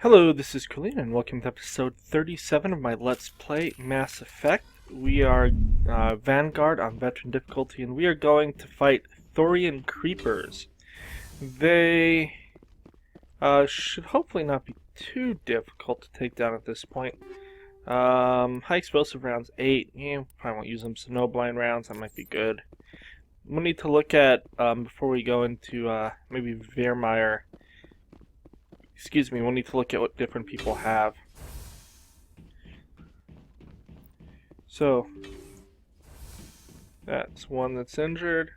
Hello, this is Colleen, and welcome to episode 37 of my Let's Play Mass Effect. We are Vanguard on Veteran difficulty, and we are going to fight Thorian Creepers. They should hopefully not be too difficult to take down at this point. High explosive rounds, 8. Yeah, probably won't use them, so no blind rounds, that might be good. We'll need to look at, before we go into maybe We'll need to look at what different people have. So, that's one that's injured.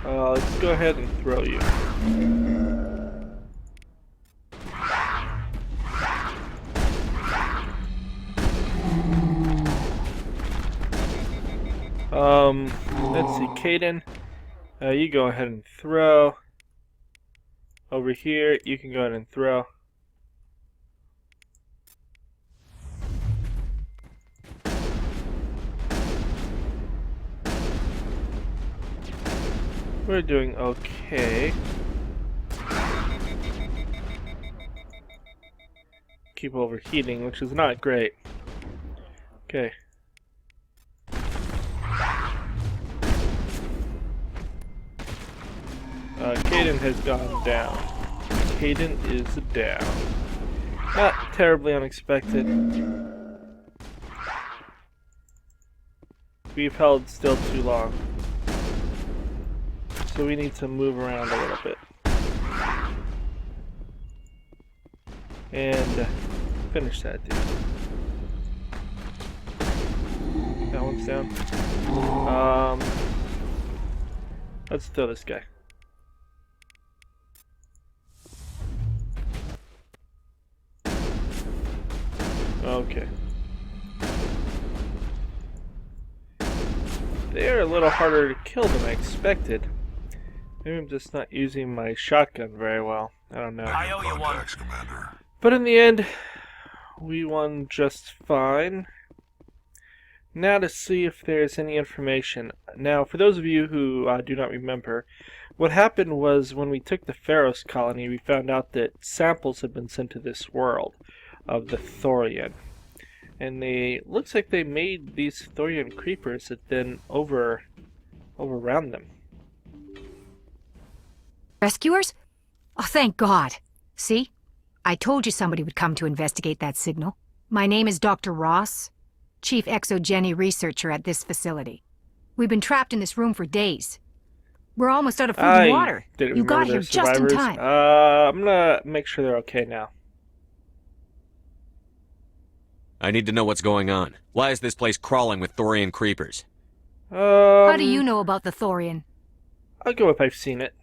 Let's go ahead and throw you. Let's see, Caden, you go ahead and throw. Over here, you can go ahead and throw. We're doing okay. Keep overheating, which is not great. Okay. Caden has gone down. Caden is down. Not terribly unexpected. We've held still too long. So we need to move around a little bit. And finish that dude. That one's down. Let's throw this guy. Okay. They're a little harder to kill than I expected. Maybe I'm just not using my shotgun very well. I don't know. I owe you one. But in the end, we won just fine. Now to see if there's any information. Now, for those of you who do not remember, what happened was when we took the Pharos colony, we found out that samples had been sent to this world of the Thorian. And looks like they made these Thorian creepers that then overran them. Rescuers? Oh, thank God. See? I told you somebody would come to investigate that signal. My name is Dr. Ross, Chief Exogeny Researcher at this facility. We've been trapped in this room for days. We're almost out of food and water. You got here just in time. I'm gonna make sure they're okay now. I need to know what's going on. Why is this place crawling with Thorian creepers? How do you know about the Thorian? I'll go if I've seen it.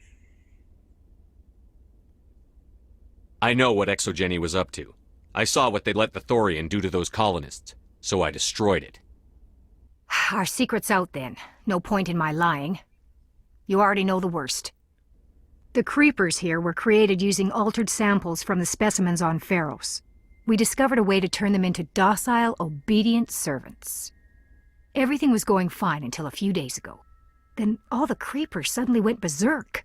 I know what Exogeny was up to. I saw what they let the Thorian do to those colonists, so I destroyed it. Our secret's out then. No point in my lying. You already know the worst. The creepers here were created using altered samples from the specimens on Pharos. We discovered a way to turn them into docile, obedient servants. Everything was going fine until a few days ago. Then all the creepers suddenly went berserk.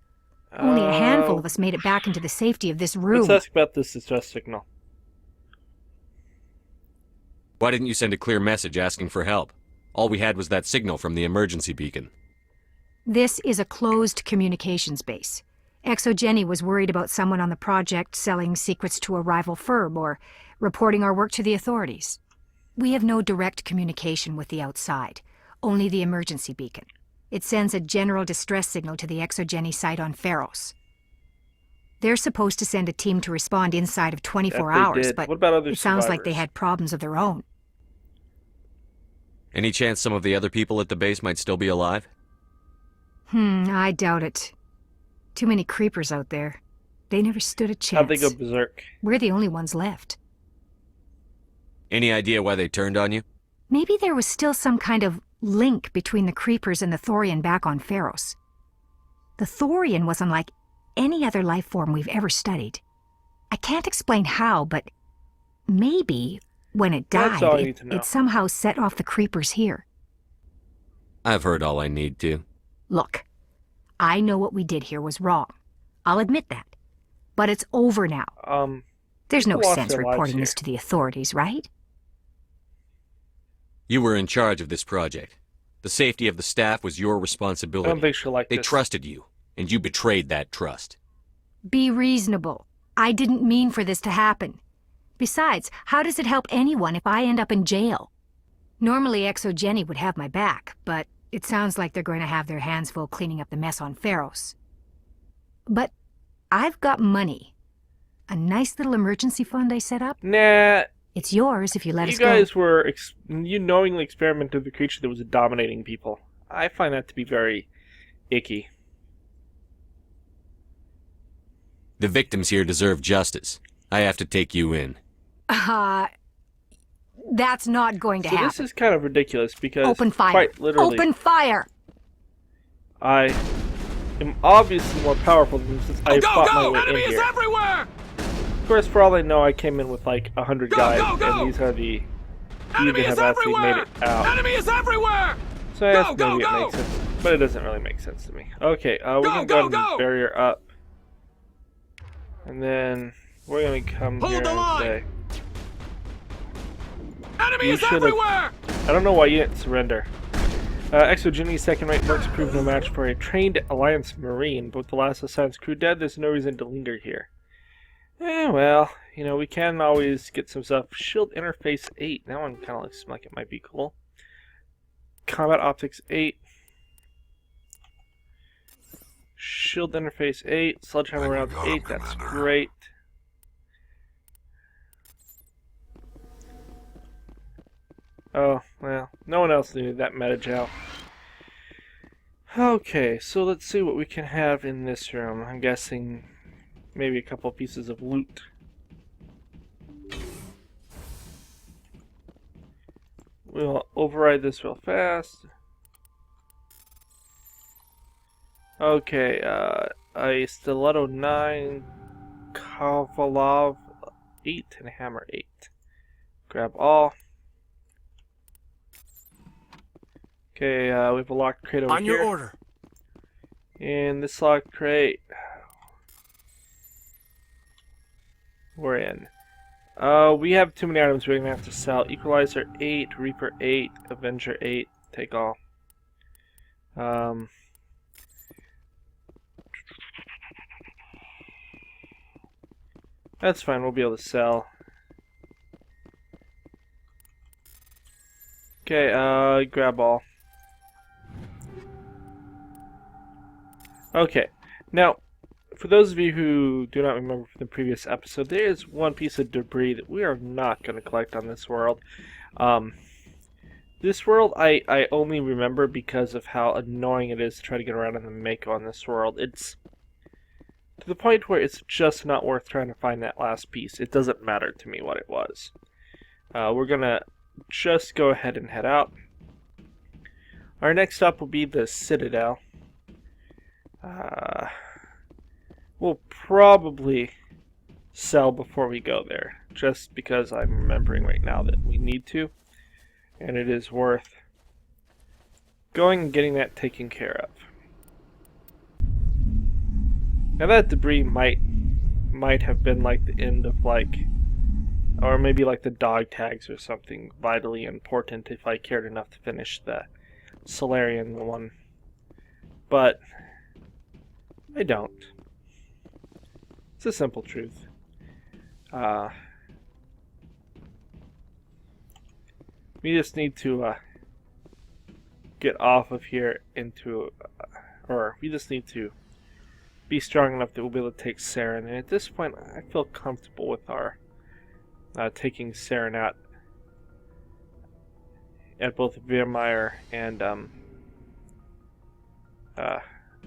Only a handful of us made it back into the safety of this room. Let's ask about this distress signal. Why didn't you send a clear message asking for help? All we had was that signal from the emergency beacon. This is a closed communications base. Exogeny was worried about someone on the project selling secrets to a rival firm or reporting our work to the authorities. We have no direct communication with the outside, only the emergency beacon. It sends a general distress signal to the Exogeny site on Pharos. They're supposed to send a team to respond inside of 24 hours, but what about other it sounds like they survivors? had problems of their own. Any chance some of the other people at the base might still be alive? I doubt it. Too many creepers out there. They never stood a chance. How'd they go berserk? We're the only ones left. Any idea why they turned on you? Maybe there was still some kind of link between the creepers and the Thorian back on Pharos. The Thorian was unlike any other life form we've ever studied. I can't explain how, but maybe when it That's all I died, need to know. it somehow set off the creepers here. I've heard all I need to. Look, I know what we did here was wrong. I'll admit that. But it's over now. There's no people lost sense their lives reporting here. this to the authorities, right? You were in charge of this project. The safety of the staff was your I responsibility. don't think she'll like They this. trusted you, and you betrayed that trust. Be reasonable. I didn't mean for this to happen. Besides, how does it help anyone if I end up in jail? Normally, Exogeny would have my back, but it sounds like they're going to have their hands full cleaning up the mess on Pharos. But I've got money. A nice little emergency fund I set up. Nah, It's yours if you let you us go. guys were you knowingly experimented with the creature that was dominating people. I find that to be very icky. The victims here deserve justice. I have to take you in. That's not going to So happen. this is kind of ridiculous because Open fire. quite literally, Open fire! I am obviously more powerful than them since I fought my way in here. everywhere! Of course, for all I know, I came in with like 100 guys, and these are the few that have actually made it out. Enemy is everywhere! So I guess maybe it makes sense, but it doesn't really make sense to me. Okay, we're gonna go ahead and barrier up, and then we're gonna come Hold here the and line. say, Enemy You should've- I don't know why you didn't surrender. Exogeny's second-rate mercs proved no match for a trained Alliance Marine, but with the last of Silent's crew dead, there's no reason to linger here. Well, you know, we can always get some stuff. Shield Interface 8. That one kind of looks like it might be cool. Combat Optics 8. Shield Interface 8. Sledgehammer Rounds 8. That's great. Oh, well, no one else needed that meta gel. Okay, so let's see what we can have in this room. I'm guessing maybe a couple pieces of loot. We'll override this real fast. Okay, a Stiletto 9, Kovalov 8, and a Hammer 8. Grab all. Okay, we have a locked crate over On here. your order. And this locked crate, we're in. We have too many items we're gonna have to sell. Equalizer 8, Reaper 8, Avenger 8, take all. That's fine, we'll be able to sell. Okay, grab all. Okay, now, for those of you who do not remember from the previous episode, there is one piece of debris that we are not going to collect on this world. This world I only remember because of how annoying it is to try to get around in the Mako on this world. It's to the point where it's just not worth trying to find that last piece. It doesn't matter to me what it was. We're going to just go ahead and head out. Our next stop will be the Citadel. We'll probably sell before we go there, just because I'm remembering right now that we need to, and it is worth going and getting that taken care of. Now that debris might have been like the end of like, or maybe like the dog tags or something vitally important if I cared enough to finish the Solarian one, but I don't. It's a simple truth. We just need to get off of here into, or we just need to be strong enough that we'll be able to take Saren. And at this point, I feel comfortable with our taking Saren out at both Virmire and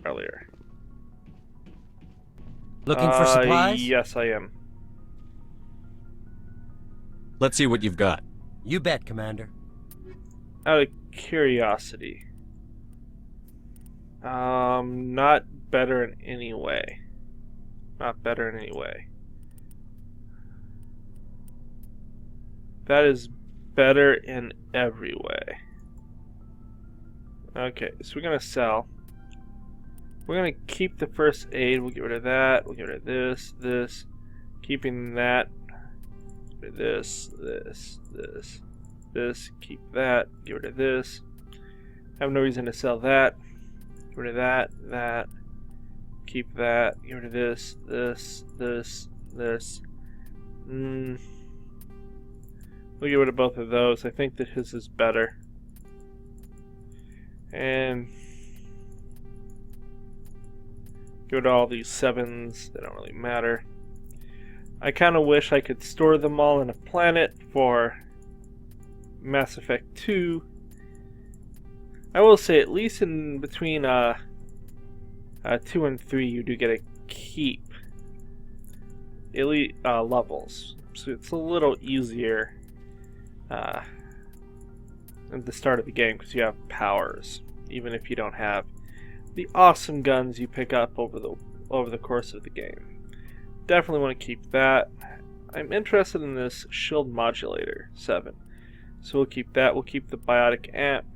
earlier. Looking for supplies? Yes, I am. Let's see what you've got. You bet, Commander. Out of curiosity. Not better in any way. Not better in any way. That is better in every way. Okay, so we're gonna sell. We're gonna keep the first aid. We'll get rid of that. We'll get rid of this. Keeping that. Get rid of this. Keep that. Get rid of this. I have no reason to sell that. Get rid of that. Keep that. Get rid of this. We'll get rid of both of those. I think that his is better. And get rid of all these 7s. They don't really matter. I kind of wish I could store them all in a planet for Mass Effect 2. I will say, at least in between 2 and 3, you do get to keep elite levels. So it's a little easier at the start of the game because you have powers, even if you don't have the awesome guns you pick up over the course of the game. Definitely want to keep that. I'm interested in this shield modulator 7, so we'll keep that. We'll keep the biotic amp.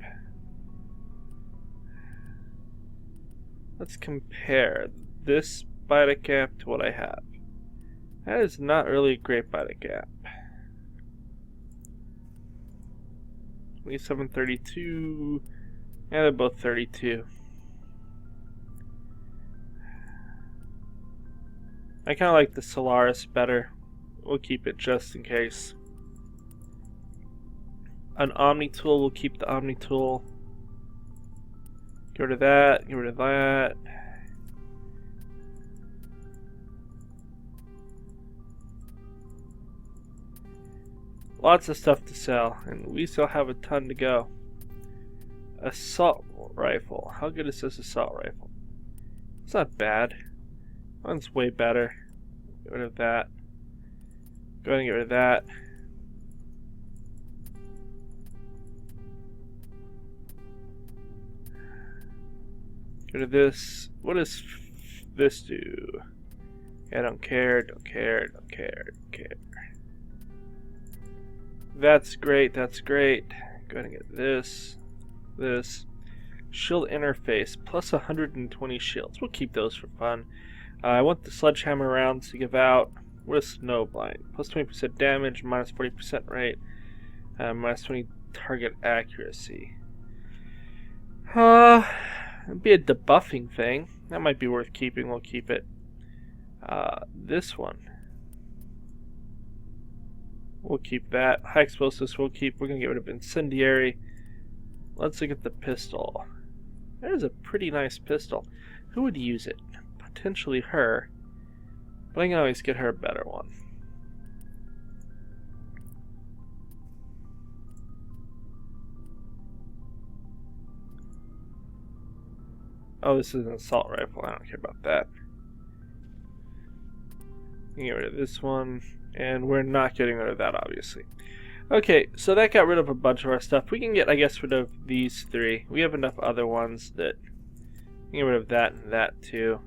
Let's compare this biotic amp to what I have. That is not really a great biotic amp. 2732. Yeah, they're both 32. I kind of like the Solaris better. We'll keep it just in case. An Omni tool, we'll keep the Omni tool. Get rid of that, get rid of that. Lots of stuff to sell, and we still have a ton to go. Assault rifle. How good is this assault rifle? It's not bad. One's way better. Get rid of that. Go ahead and get rid of that. Get rid of this. What does this do? I don't care, don't care, don't care, don't care. That's great, that's great. Go ahead and get this. This. Shield interface, plus 120 shields. We'll keep those for fun. I want the sledgehammer rounds to give out. What is snowblind? Plus 20% damage, minus 40% rate, minus 20 target accuracy. It'd be a debuffing thing. That might be worth keeping. We'll keep it. This one. We'll keep that. High explosives we'll keep. We're going to get rid of incendiary. Let's look at the pistol. That is a pretty nice pistol. Who would use it? Potentially her. But I can always get her a better one. Oh, this is an assault rifle. I don't care about that. Get rid of this one. And we're not getting rid of that, obviously. Okay, so that got rid of a bunch of our stuff. We can get, I guess, rid of these 3. We have enough other ones that we can get rid of that and that too.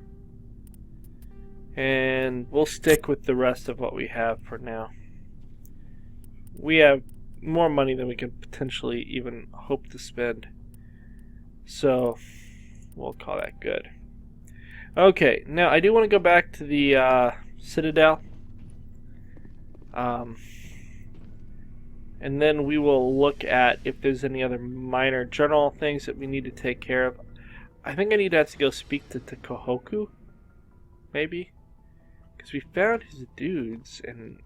And we'll stick with the rest of what we have for now. We have more money than we can potentially even hope to spend. So we'll call that good. Okay, now I do want to go back to the Citadel. And then we will look at if there's any other minor general things that we need to take care of. I think I need to have to go speak to Kohoku, maybe, because we found his dudes, and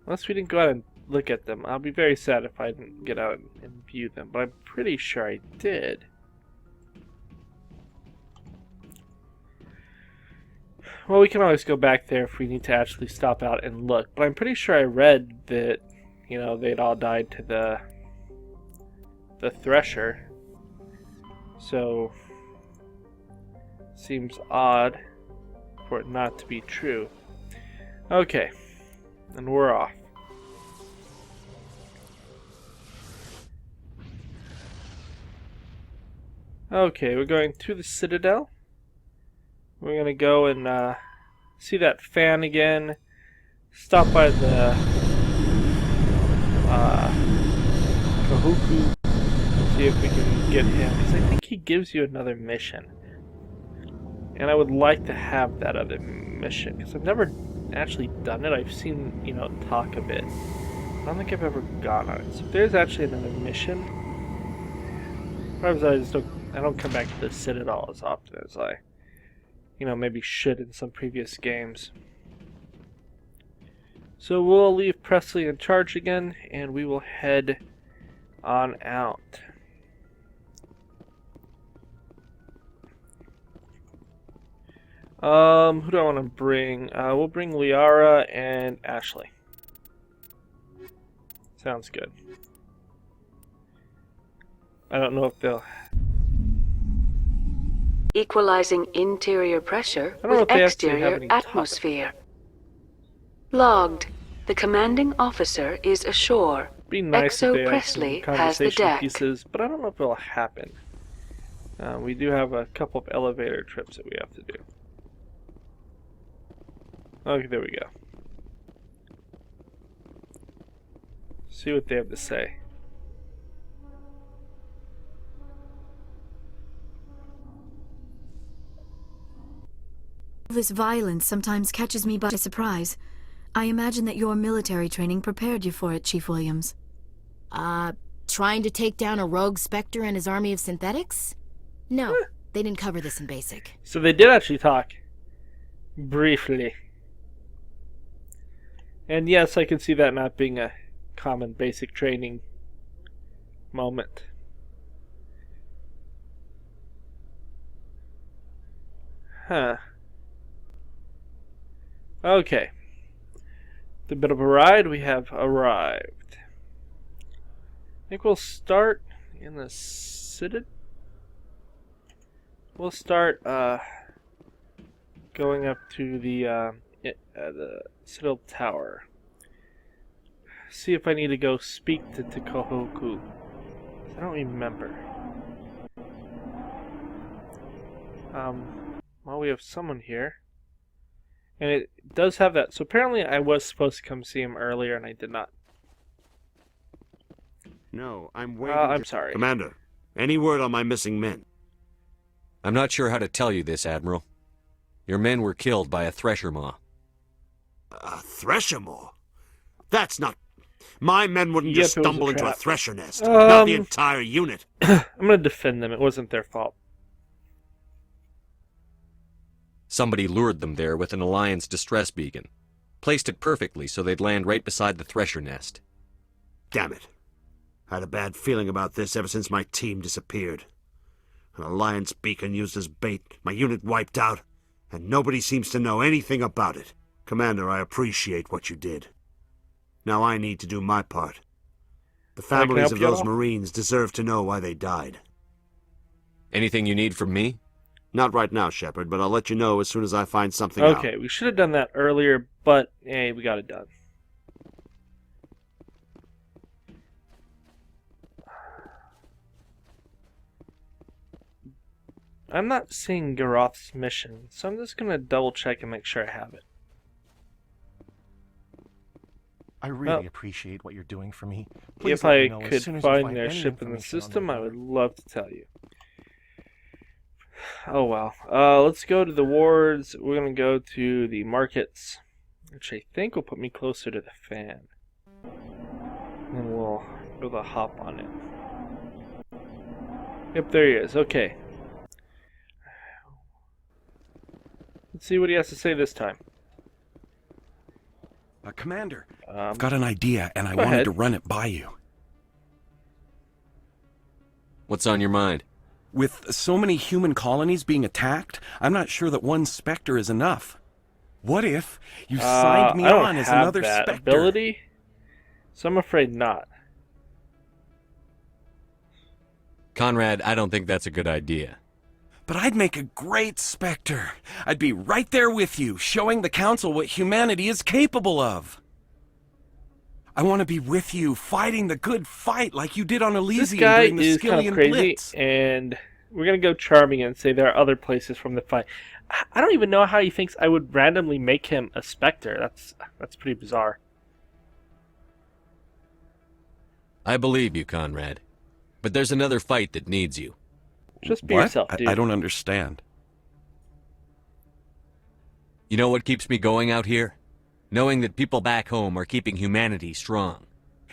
unless we didn't go out and look at them, I'll be very sad if I didn't get out and view them, but I'm pretty sure I did. Well, we can always go back there if we need to actually stop out and look. But I'm pretty sure I read that, you know, they'd all died to the Thresher. So, seems odd for it not to be true. Okay, and we're off. Okay, we're going to the Citadel. We're gonna go and see that fan again. Stop by the Kohoku see if we can get him, because I think he gives you another mission. And I would like to have that other mission, because I've never actually done it. I've seen, you know, talk a bit. I don't think I've ever gone on it. So if there's actually another mission, perhaps I don't come back to the Citadel as often as I, you know, maybe should in some previous games. So we'll leave Presley in charge again, and we will head on out. Who do I want to bring? We'll bring Liara and Ashley. Sounds good. I don't know if they'll... Equalizing interior pressure I don't know with if they actually have exterior any atmosphere. Logged. The commanding officer is ashore. Be nice if they have Presley some has the conversation deck. pieces, but I don't know if it'll happen. We do have a couple of elevator trips that we have to do. Okay, there we go. See what they have to say. This violence sometimes catches me by surprise. I imagine that your military training prepared you for it, Chief Williams. Trying to take down a rogue Spectre and his army of synthetics? No, they didn't cover this in basic. So they did actually talk. Briefly. And yes, I can see that not being a common basic training moment. Huh. Okay. The bit of a ride, we have arrived. I think we'll start in the Citadel. We'll start going up to the Citadel Tower. See if I need to go speak to Kohoku. I don't remember. Well, we have someone here. And it does have that. So apparently I was supposed to come see him earlier and I did not. No, I'm waiting. I'm sorry. Commander, any word on my missing men? I'm not sure how to tell you this, Admiral. Your men were killed by a thresher maw. A thresher maw? That's not... My men wouldn't Yep, just it was a stumble into a trap. thresher nest. Not the Um, entire unit. I'm going to defend them. It wasn't their fault. Somebody lured them there with an Alliance distress beacon. Placed it perfectly so they'd land right beside the thresher nest. Damn it. I had a bad feeling about this ever since my team disappeared. An Alliance beacon used as bait, my unit wiped out, and nobody seems to know anything about it. Commander, I appreciate what you did. Now I need to do my part. The I can families help of you at those all? Marines deserve to know why they died. Anything you need from me? Not right now, Shepard, but I'll let you know as soon as I find something out. Okay, we should have done that earlier, but hey, we got it done. I'm not seeing Garoth's mission, so I'm just going to double check and make sure I have it. I really Well, appreciate what you're doing for me. Please If let me I know as could soon as you find their any ship in the information on system, their I would boat. love to tell you. Oh well. Let's go to the wards. We're going to go to the markets, which I think will put me closer to the fan. And we'll be able to hop on it. Yep, there he is. Okay. Let's see what he has to say this time. Commander, Um, I've got an idea and I go wanted ahead. to run it by you. What's on your mind? With so many human colonies being attacked, I'm not sure that one Spectre is enough. What if you signed me I don't on as have another that Spectre? ability, so I'm afraid not. Conrad, I don't think that's a good idea. But I'd make a great Spectre. I'd be right there with you, showing the Council what humanity is capable of. I want to be with you, fighting the good fight like you did on This Elysium guy during the is kind Skillian of crazy, Blitz. and we're gonna go charming and say there are other places from the fight. I don't even know how he thinks I would randomly make him a Spectre. That's pretty bizarre. I believe you, Conrad. But there's another fight that needs you. Just be What? yourself, dude. I don't understand. You know what keeps me going out here? Knowing that people back home are keeping humanity strong.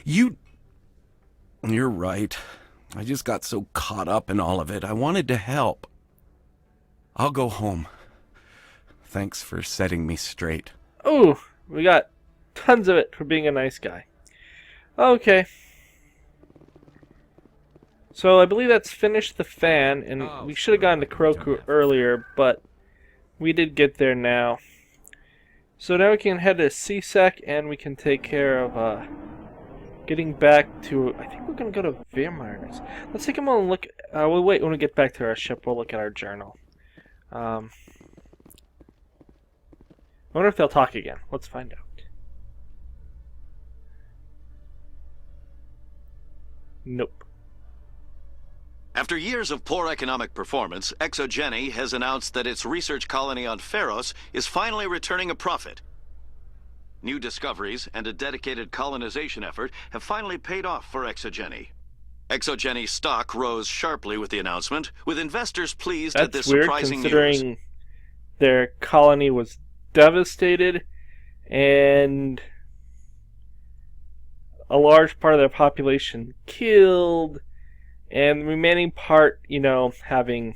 You're right. I just got so caught up in all of it. I wanted to help. I'll go home. Thanks for setting me straight. Oh, we got tons of it for being a nice guy. Okay. So I believe that's finished the fan, and we should have gone to Kroku earlier, but we did get there now. So now we can head to CSEC, and we can take care of getting back to... I think we're going to go to Wehrmeyer next. Let's take a moment and look... we'll wait when we get back to our ship. We'll look at our journal. I wonder if they'll talk again. Let's find out. Nope. After years of poor economic performance, ExoGeni has announced that its research colony on Pharos is finally returning a profit. New discoveries and a dedicated colonization effort have finally paid off for ExoGeni. ExoGeni's stock rose sharply with the announcement, with investors pleased at this That's weird, surprising considering news. their colony was devastated and a large part of their population killed, and the remaining part, you know, having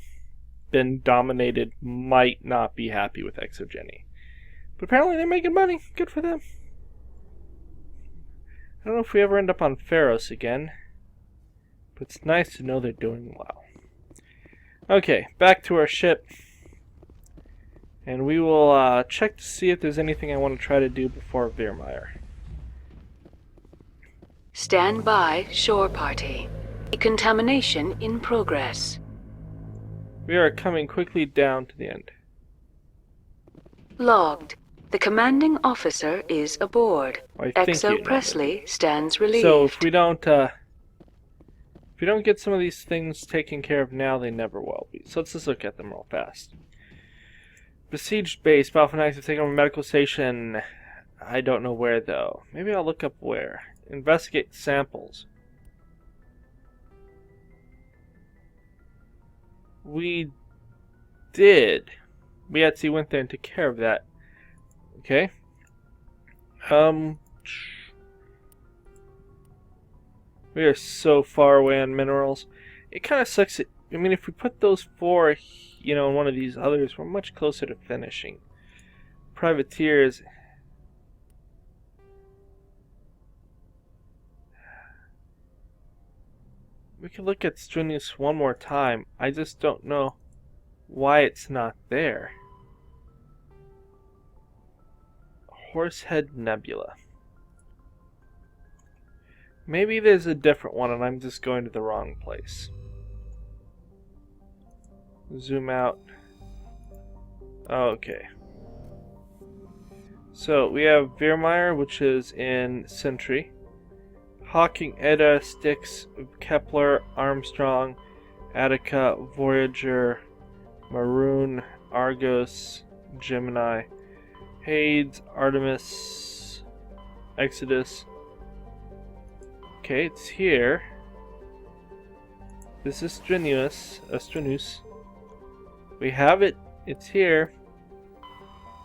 been dominated, might not be happy with ExoGeni. But apparently they're making money. Good for them. I don't know if we ever end up on Pharos again, but it's nice to know they're doing well. Okay, back to our ship. And we will check to see if there's anything I want to try to do before Wehrmeyer. Stand by, shore party. Decontamination in progress. We are coming quickly down to the end. Logged. The commanding officer is aboard. I think you Exo know Presley stands relieved. So if we don't get some of these things taken care of now, they never will be. So let's just look at them real fast. Besieged base. Balfanax have taken over medical station. I don't know where though. Maybe I'll look up where. Investigate samples. We did. We actually went there and took care of that. Okay. We are so far away on minerals. It kind of sucks. I mean, if we put those four, you know, in one of these others, we're much closer to finishing. Privateers. We could look at Strunius one more time. I just don't know why it's not there. Horsehead Nebula. Maybe there's a different one and I'm just going to the wrong place. Zoom out. Okay. So we have Wehrmeyer, which is in Sentry. Hawking, Edda, Styx, Kepler, Armstrong, Attica, Voyager, Maroon, Argos, Gemini, Hades, Artemis, Exodus. Okay, it's here. This is Astronus. We have it. It's here.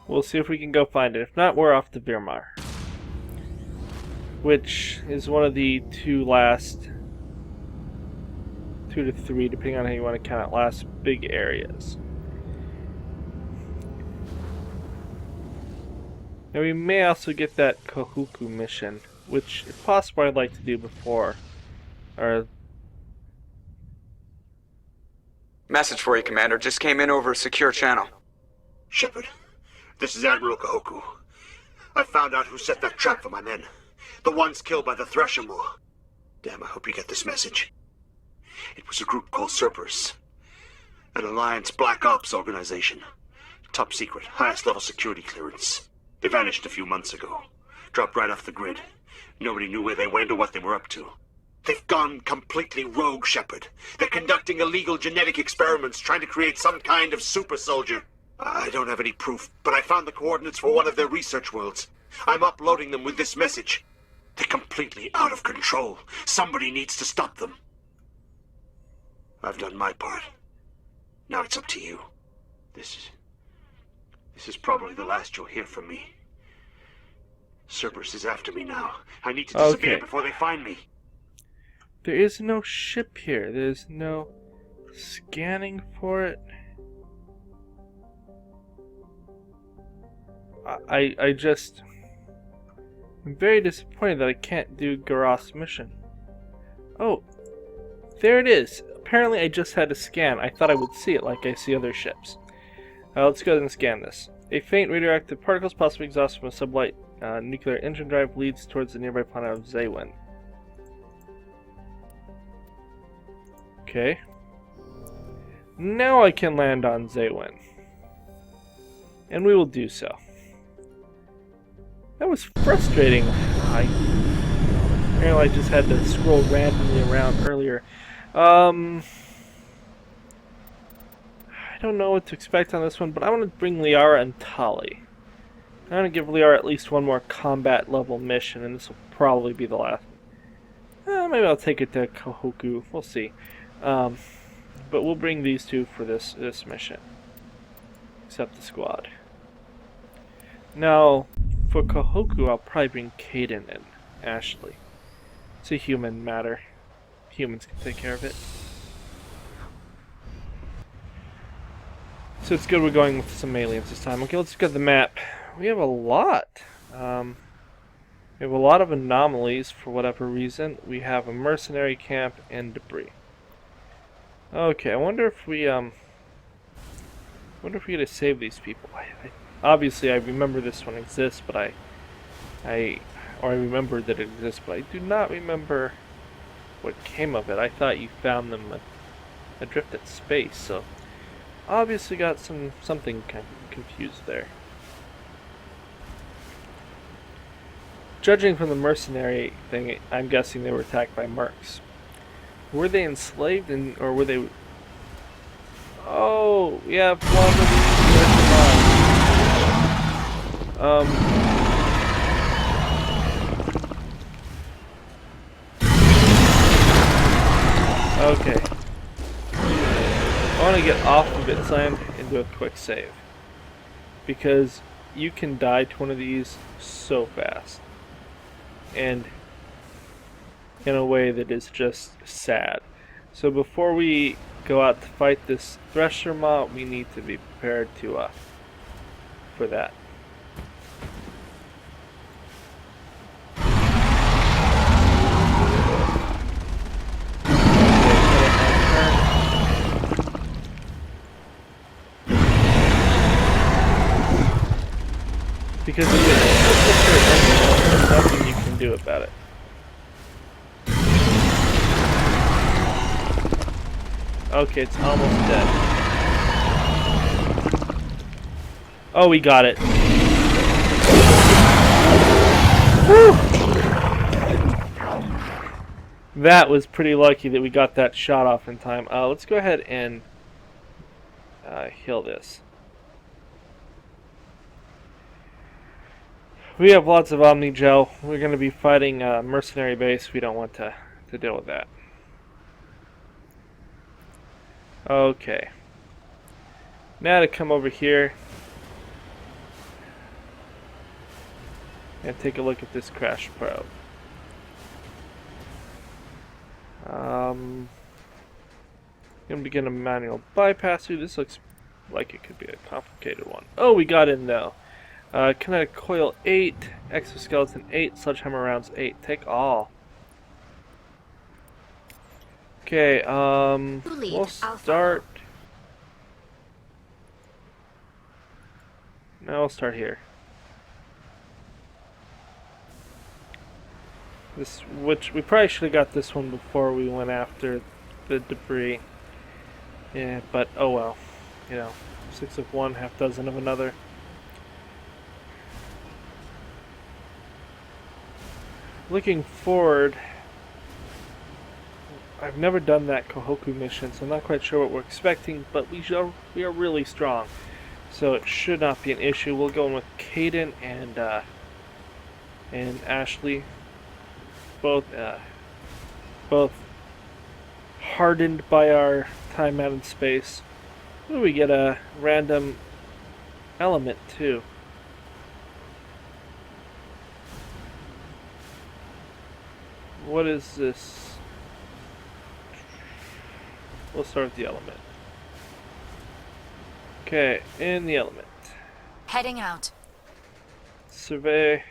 We'll see if we can go find it. If not, we're off to Wehrmeyer, which is one of the two to three, depending on how you want to count it, last big areas. Now we may also get that Kohuku mission, which, if possible, I'd like to do before. Or Message for you, Commander. Just came in over a secure channel. Shepard, this is Admiral Kohoku. I found out who set that trap for my men. The ones killed by the Threshermoor. Damn, I hope you get this message. It was a group called Cerberus. An Alliance Black Ops organization. Top secret, highest level security clearance. They vanished a few months ago. Dropped right off the grid. Nobody knew where they went or what they were up to. They've gone completely rogue, Shepard. They're conducting illegal genetic experiments, trying to create some kind of super soldier. I don't have any proof, but I found the coordinates for one of their research worlds. I'm uploading them with this message. They're completely out of control. Somebody needs to stop them. I've done my part. Now it's up to you. This is probably the last you'll hear from me. Cerberus is after me now. I need to disappear before they find me. There is no ship here. There's no scanning for it. I'm very disappointed that I can't do Garroth's mission. Oh, there it is. Apparently I just had to scan. I thought I would see it like I see other ships. Let's go ahead and scan this. A faint radioactive particles, possibly exhaust from a sublight nuclear engine drive, leads towards the nearby planet of Zaywin. Okay. Now I can land on Zaywin. And we will do so. That was frustrating. Apparently I just had to scroll randomly around earlier. I don't know what to expect on this one, but I want to bring Liara and Tali. I want to give Liara at least one more combat level mission, and this will probably be the last one. Maybe I'll take it to Kohoku. We'll see. But we'll bring these two for this mission. Except the squad. Now, for Kohoku, I'll probably bring Kaden and Ashley. It's a human matter. Humans can take care of it. So it's good we're going with some aliens this time. Okay, let's look at the map. We have a lot. We have a lot of anomalies for whatever reason. We have a mercenary camp and debris. Okay, I wonder if we get to save these people. Obviously, I remember this one exists, but I remember that it exists, but I do not remember what came of it. I thought you found them adrift at space, so obviously got something kind of confused there. Judging from the mercenary thing, I'm guessing they were attacked by mercs. Were they enslaved or were they? Oh, we have one of these. Okay. I want to get off of its land and do a quick save. Because you can die to one of these so fast. And in a way that is just sad. So before we go out to fight this Thresher Maw, we need to be prepared to for that. Because if there's nothing you can do about it. Okay, it's almost dead. Oh, we got it. Woo! That was pretty lucky that we got that shot off in time. Let's go ahead and heal this. We have lots of Omni Gel. We're going to be fighting a mercenary base. We don't want to deal with that. Okay. Now to come over here and take a look at this crash probe. I'm going to begin a manual bypass through. This looks like it could be a complicated one. Oh, we got in though. Kinetic coil 8, exoskeleton 8, sledgehammer rounds 8. Take all. Okay, we'll start. No, we'll start here. Which we probably should have got this one before we went after the debris. Yeah, but oh well. You know, 6 of one, half dozen of another. Looking forward, I've never done that Kohoku mission, so I'm not quite sure what we're expecting, but we are really strong, so it should not be an issue. We'll go in with Kaden and Ashley, both hardened by our time out in space. Ooh, we get a random element too. What is this? We'll start with the element. Okay, in the element. Heading out. Survey.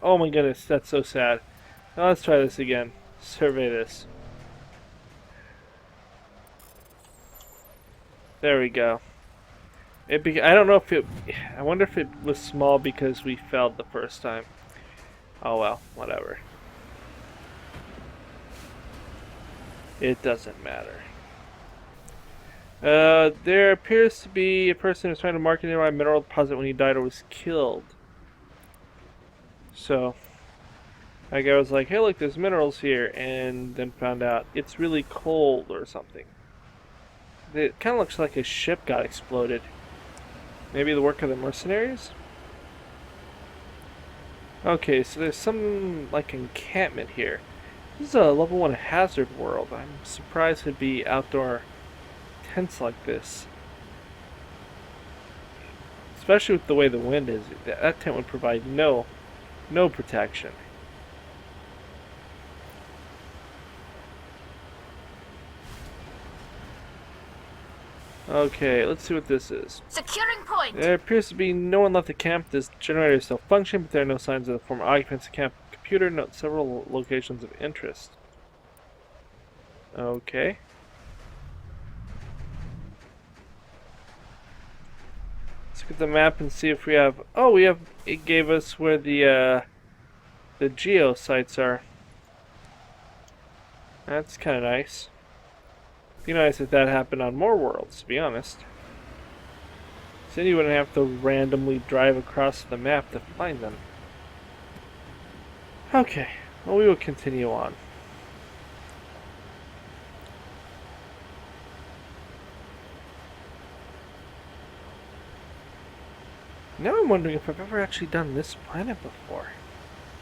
Oh my goodness, that's so sad. Now let's try this again. Survey this. There we go. I don't know if it... I wonder if it was small because we failed the first time. Oh well, whatever. It doesn't matter. There appears to be a person who's trying to mark a nearby mineral deposit when he died or was killed. So, that guy was like, hey look, there's minerals here, and then found out it's really cold or something. It kind of looks like a ship got exploded. Maybe the work of the mercenaries? Okay, so there's some, like, encampment here. This is a level 1 hazard world. I'm surprised it'd be outdoor tents like this. Especially with the way the wind is. That tent would provide no protection. Okay, let's see what this is. Securing point. There appears to be no one left at camp. This generator is still functioning, but there are no signs of the former occupants of camp. Computer notes several locations of interest. Okay. Let's look at the map and see if we have... Oh, we have... It gave us where the geo sites are. That's kind of nice. Be nice if that happened on more worlds, to be honest. Then you wouldn't have to randomly drive across the map to find them. Okay, well, we will continue on. Now I'm wondering if I've ever actually done this planet before.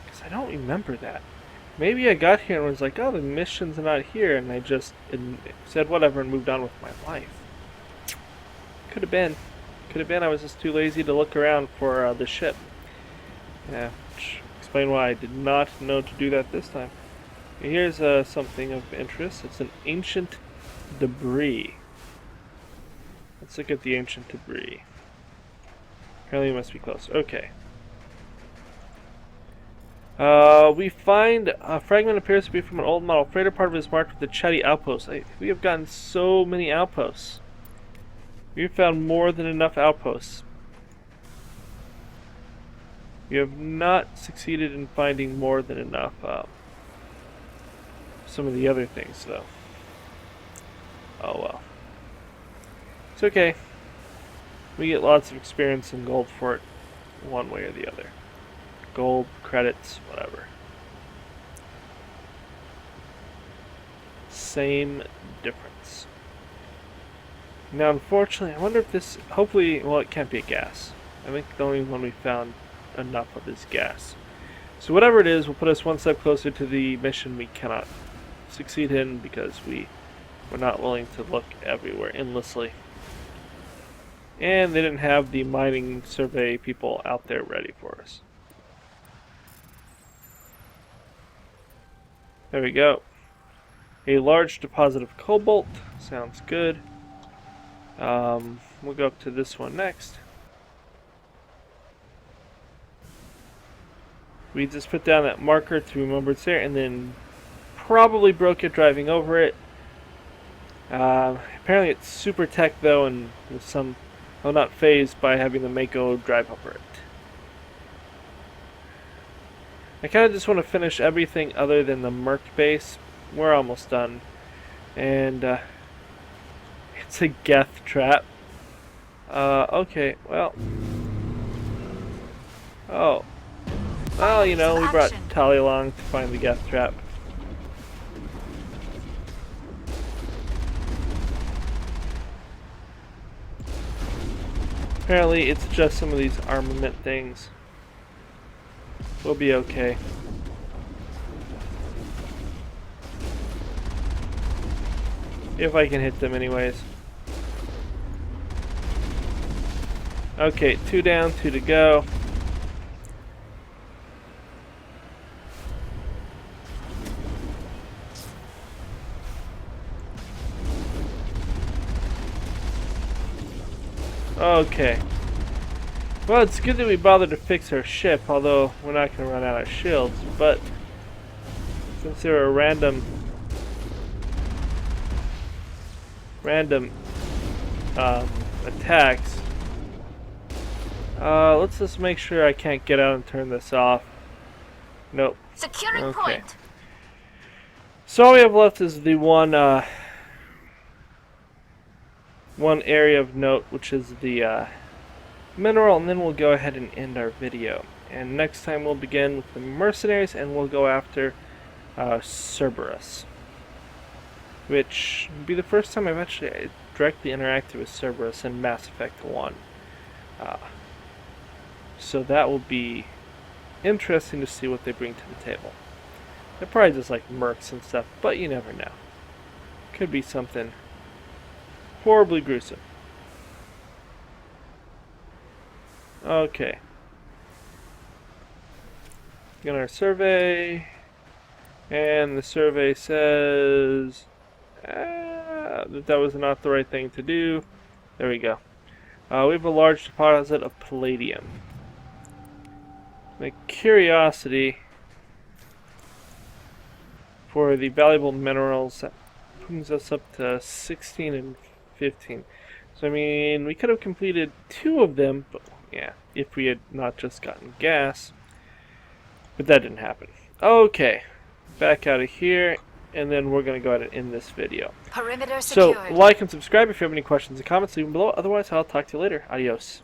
Because I don't remember that. Maybe I got here and was like, oh, the mission's not here, and I just said whatever and moved on with my life. Could have been. Could have been I was just too lazy to look around for the ship. Yeah, explain why I did not know to do that this time. Here's something of interest. It's an ancient debris. Let's look at the ancient debris. Apparently it must be close. Okay. We find a fragment appears to be from an old model freighter. Part of it is marked with the chatty outpost. We have gotten so many outposts. We've found more than enough outposts. We have not succeeded in finding more than enough. Some of the other things, though. Oh well. It's okay. We get lots of experience and gold for it, one way or the other. Gold, credits, whatever. Same difference. Now, unfortunately, I wonder if this... Hopefully, well, it can't be a gas. I think the only one we found enough of is gas. So whatever it is will put us one step closer to the mission we cannot succeed in because we're not willing to look everywhere endlessly. And they didn't have the mining survey people out there ready for us. There we go. A large deposit of cobalt. Sounds good. We'll go up to this one next. We just put down that marker to remember it's there, and then probably broke it driving over it. Apparently it's super tech though, and there's some... I'm not phased by having the Mako drive over it. I kind of just want to finish everything other than the Merc base. We're almost done. And, it's a Geth trap. Okay, well. Oh. Well, you know, we brought Tali along to find the Geth trap. Apparently it's just some of these armament things. We'll be okay. If I can hit them anyways. Okay, 2 down, 2 to go. Okay. Well, it's good that we bothered to fix our ship, although we're not going to run out of shields, but since there are random attacks, let's just make sure I can't get out and turn this off. Nope. Securing Okay. point. So all we have left is the one area of note, which is the mineral, and then we'll go ahead and end our video. And next time we'll begin with the mercenaries, and we'll go after Cerberus, which will be the first time I've actually directly interacted with Cerberus in Mass Effect 1. So that will be interesting to see what they bring to the table. They're probably just like mercs and stuff, but you never know. Could be something horribly gruesome. Okay. Get our survey, and the survey says that was not the right thing to do. There we go. We have a large deposit of palladium. My curiosity for the valuable minerals, that brings us up to 16 and 15. So I mean, we could have completed 2 of them, but yeah, if we had not just gotten gas. But that didn't happen. Okay, back out of here, and then we're going to go ahead and end this video. Perimeter So, secured. like and subscribe if you have any questions and comments, leave them below. Otherwise, I'll talk to you later. Adios.